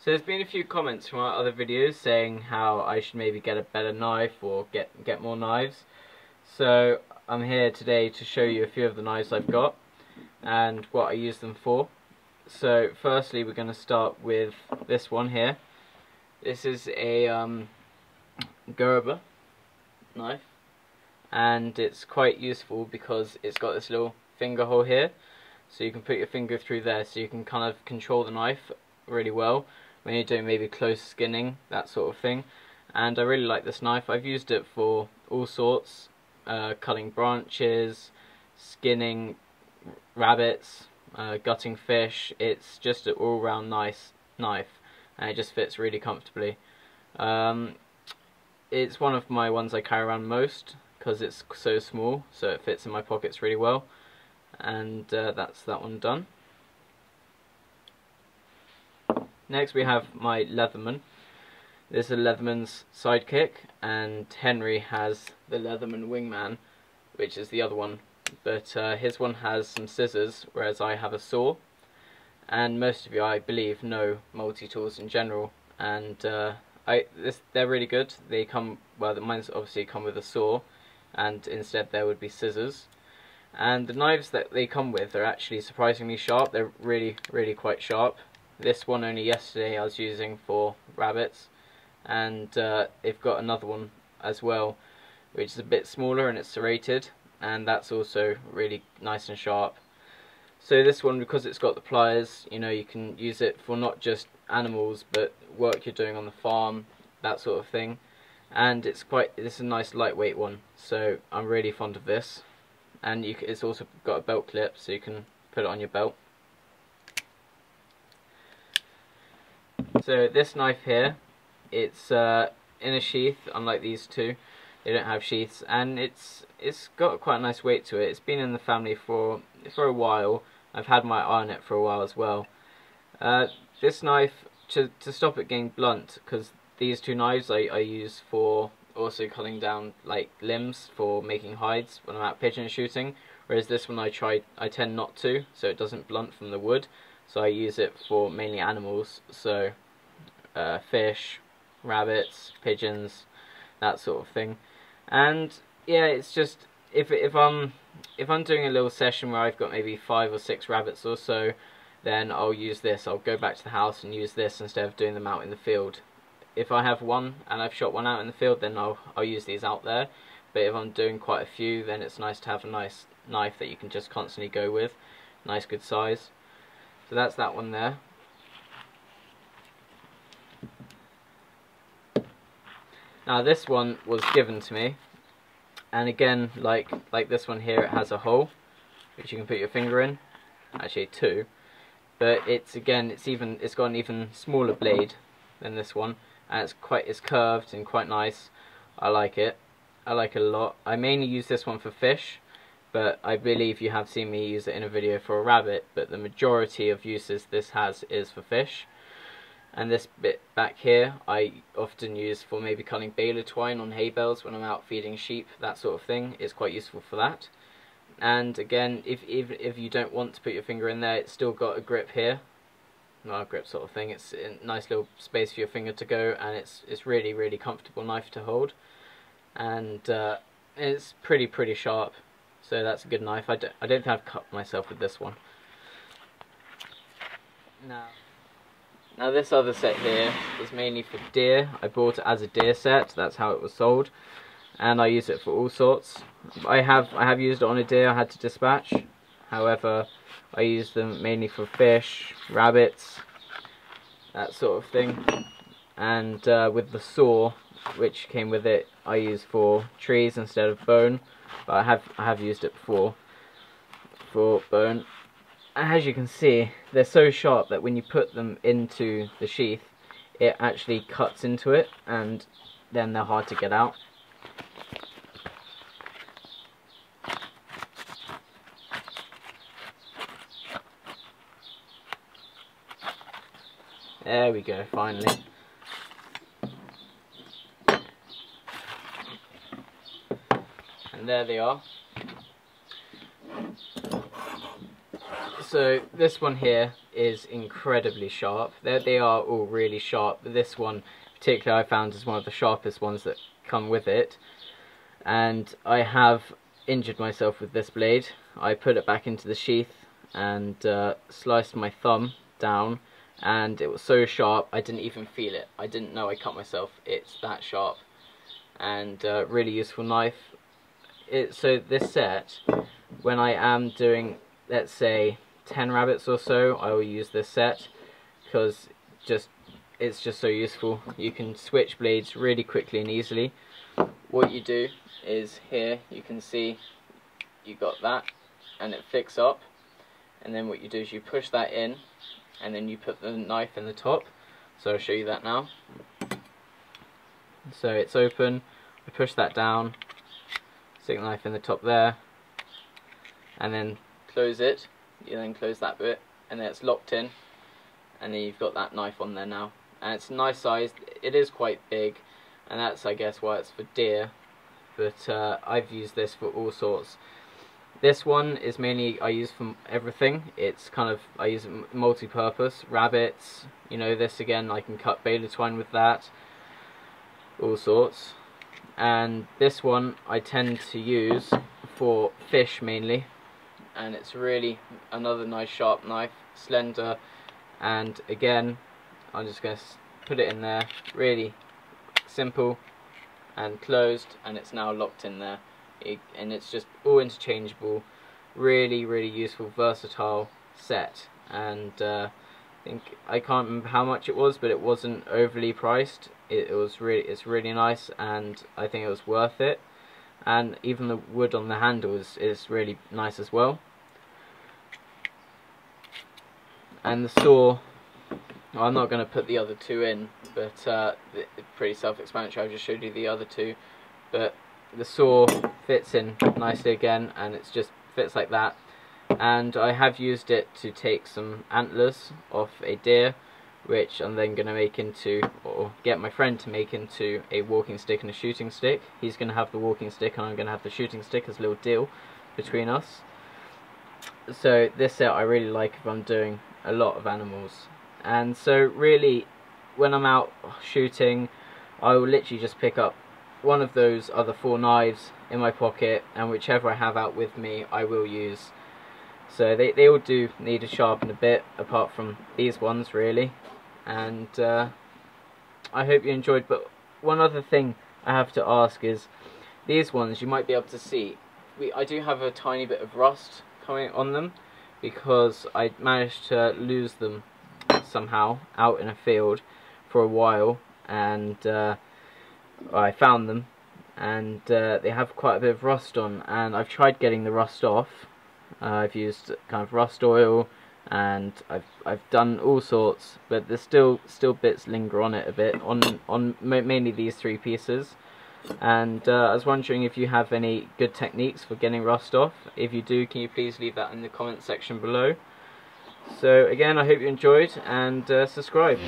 So there's been a few comments from our other videos saying how I should maybe get a better knife or get more knives. So I'm here today to show you a few of the knives I've got and what I use them for. So firstly we're going to start with this one here. This is a Gerber knife, and it's quite useful because it's got this little finger hole here, so you can put your finger through there, so you can kind of control the knife really well when you're doing maybe close skinning, that sort of thing. And I really like this knife. I've used it for all sorts, cutting branches, skinning rabbits, gutting fish. It's just an all-round nice knife, and it just fits really comfortably. It's one of my ones I carry around most because it's so small, so it fits in my pockets really well. And that's that one done. Next we have my Leatherman. This is a Leatherman's Sidekick, and Henry has the Leatherman Wingman, which is the other one. But his one has some scissors, whereas I have a saw. And most of you, I believe, know multi-tools in general. And they're really good. They come, well, mine's obviously come with a saw, and instead there would be scissors. And the knives that they come with are actually surprisingly sharp. They're really, really quite sharp. This one only yesterday I was using for rabbits, and they've got another one as well, which is a bit smaller and it's serrated, and that's also really nice and sharp. So this one, because it's got the pliers, you know, you can use it for not just animals but work you're doing on the farm, that sort of thing. And it's a nice lightweight one, so I'm really fond of this. And it's also got a belt clip, so you can put it on your belt. So this knife here, it's in a sheath, unlike these two. They don't have sheaths, and it's got quite a nice weight to it. It's been in the family for a while. I've had my eye on it for a while as well. This knife, to stop it getting blunt, because these two knives I use for also cutting down like limbs for making hides when I'm out pigeon shooting, whereas this one I tend not to, so it doesn't blunt from the wood. So I use it for mainly animals, so fish, rabbits, pigeons, that sort of thing. And yeah, it's just if I'm doing a little session where I've got maybe 5 or 6 rabbits or so, then I'll use this. I'll go back to the house and use this instead of doing them out in the field. If I have one and I've shot one out in the field, then I'll use these out there. But if I'm doing quite a few, then it's nice to have a nice knife that you can just constantly go with, nice good size. So that's that one there. Now this one was given to me, and again, like this one here, it has a hole which you can put your finger in. Actually 2, but it's got an even smaller blade than this one, and it's curved and quite nice. I like it. I like it a lot. I mainly use this one for fish, but I believe you have seen me use it in a video for a rabbit, but the majority of uses this has is for fish. And this bit back here I often use for maybe cutting baler twine on hay bales when I'm out feeding sheep, that sort of thing. It's quite useful for that. And again, if you don't want to put your finger in there, it's still got a grip here. Not a grip sort of thing, it's a nice little space for your finger to go, and it's really, really comfortable knife to hold. And it's pretty sharp. So that's a good knife. I don't think I've cut myself with this one. Now this other set here is mainly for deer. I bought it as a deer set. That's how it was sold, and I use it for all sorts. I have used it on a deer I had to dispatch. However, I use them mainly for fish, rabbits, that sort of thing. And with the saw, which came with it, I use for trees instead of bone. But I have used it before for bone. As you can see, they're so sharp that when you put them into the sheath, it actually cuts into it, and then they're hard to get out. There we go, finally. And there they are. So this one here is incredibly sharp. They are all really sharp, but this one particularly I found is one of the sharpest ones that come with it. And I have injured myself with this blade. I put it back into the sheath and sliced my thumb down, and it was so sharp I didn't even feel it. I didn't know I cut myself. It's that sharp, and really useful knife. So this set, when I am doing, let's say, 10 rabbits or so, I will use this set because it's just so useful. You can switch blades really quickly and easily. What you do is, here you can see you got that and it flicks up, and then what you do is you push that in and then you put the knife in the top. So I'll show you that now. So it's open, I push that down, stick the knife in the top there, and then close it. You then close that bit, and then it's locked in, and then you've got that knife on there now. And it's a nice size. It is quite big, and that's, I guess, why it's for deer, but I've used this for all sorts. This one is mainly I use for everything. It's kind of, I use it multi-purpose. Rabbits, you know, this again, I can cut baler twine with that, all sorts. And this one I tend to use for fish mainly, and it's really another nice sharp knife, slender, and again I'm just going to put it in there, really simple, and closed, and it's now locked in there. And it's just all interchangeable, really useful, versatile set. And I think, I can't remember how much it was, but it wasn't overly priced. It's really nice, and I think it was worth it. And even the wood on the handle is really nice as well. And the saw, well, I'm not going to put the other two in, but it's pretty self-explanatory. I just showed you the other two, but the saw fits in nicely again, and it just fits like that. And I have used it to take some antlers off a deer, which I'm then going to make into, or get my friend to make into, a walking stick and a shooting stick. He's going to have the walking stick and I'm going to have the shooting stick as a little deal between us. So this set I really like if I'm doing a lot of animals. And so really, when I'm out shooting, I will literally just pick up one of those other 4 knives in my pocket, and whichever I have out with me I will use. So they all do need to sharpen a bit, apart from these ones really. And I hope you enjoyed. But one other thing I have to ask is, these ones you might be able to see, I do have a tiny bit of rust coming on them, because I managed to lose them somehow out in a field for a while, and I found them, and they have quite a bit of rust on, and I've tried getting the rust off. I've used kind of rust oil, and I've done all sorts, but there's still bits linger on it a bit, on mainly these 3 pieces. And I was wondering if you have any good techniques for getting rust off. If you do, can you please leave that in the comment section below. So again, I hope you enjoyed, and subscribe.